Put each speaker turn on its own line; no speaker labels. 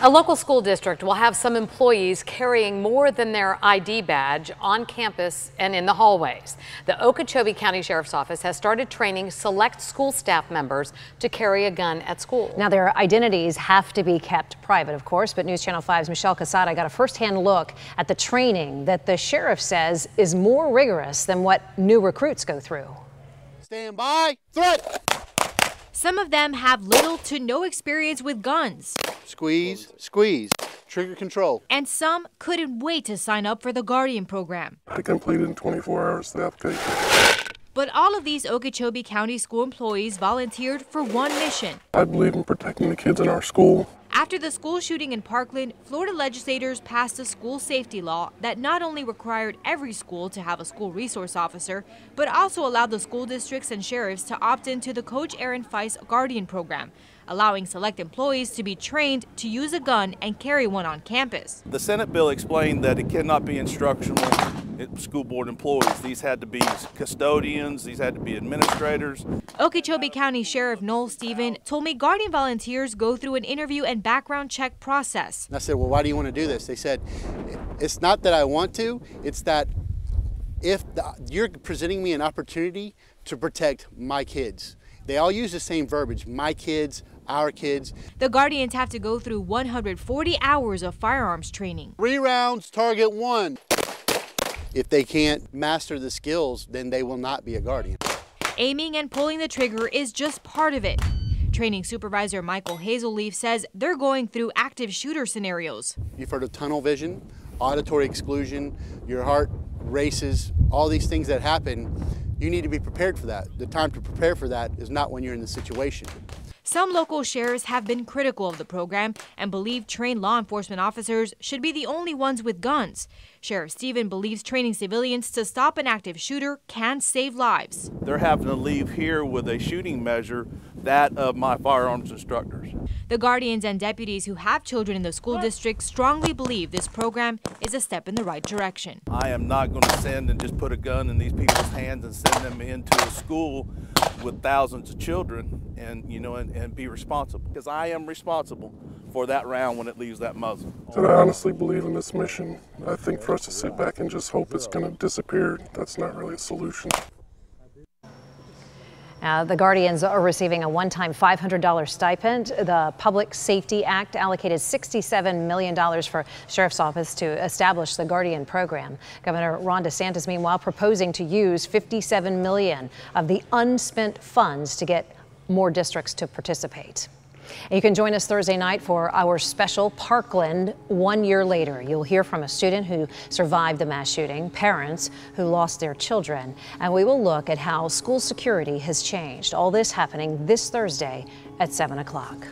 A local school district will have some employees carrying more than their ID badge on campus and in the hallways. The Okeechobee County Sheriff's Office has started training select school staff members to carry a gun at school.
Now, their identities have to be kept private, of course, but News Channel 5's Michelle Casada got a firsthand look at the training that the sheriff says is more rigorous than what new recruits go through.
Stand by, threat!
Some of them have little to no experience with guns.
Squeeze, squeeze, trigger control.
And some couldn't wait to sign up for the Guardian program.
I completed in 24 hours the application.
But all of these Okeechobee County school employees volunteered for one mission.
I believe in protecting the kids in our school.
After the school shooting in Parkland, Florida legislators passed a school safety law that not only required every school to have a school resource officer, but also allowed the school districts and sheriffs to opt into the Coach Aaron Feist Guardian program, allowing select employees to be trained to use a gun and carry one on campus.
The Senate bill explained that it cannot be instructional school board employees. These had to be custodians, these had to be administrators.
Okeechobee County Sheriff Noel Stephen told me Guardian volunteers go through an interview and background check process.
And I said, well, why do you want to do this? They said, it's not that I want to, it's that if you're presenting me an opportunity to protect my kids. They all use the same verbiage, my kids, our kids.
The Guardians have to go through 140 hours of firearms training.
3 rounds, target 1. If they can't master the skills, then they will not be a Guardian.
Aiming and pulling the trigger is just part of it. Training supervisor Michael Hazelleaf says they're going through active shooter scenarios.
You've heard of tunnel vision, auditory exclusion, your heart races, all these things that happen. You need to be prepared for that. The time to prepare for that is not when you're in the situation.
Some local sheriffs have been critical of the program and believe trained law enforcement officers should be the only ones with guns. Sheriff Stephen believes training civilians to stop an active shooter can save lives.
They're having to leave here with a shooting measure, that of my firearms instructors.
The Guardians and deputies who have children in the school district strongly believe this program is a step in the right direction.
I am not going to send and just put a gun in these people's hands and send them into a school with thousands of children and be responsible, because I am responsible for that round when it leaves that muzzle.
So I honestly believe in this mission. I think for us to sit back and just hope it's going to disappear, that's not really a solution.
The Guardians are receiving a one-time $500 stipend. The Public Safety Act allocated $67 million for the Sheriff's Office to establish the Guardian program. Governor Ron DeSantis, meanwhile, proposing to use $57 million of the unspent funds to get more districts to participate. You can join us Thursday night for our special Parkland 1 year later. You'll hear from a student who survived the mass shooting, parents who lost their children, and we will look at how school security has changed. All this happening this Thursday at 7 o'clock.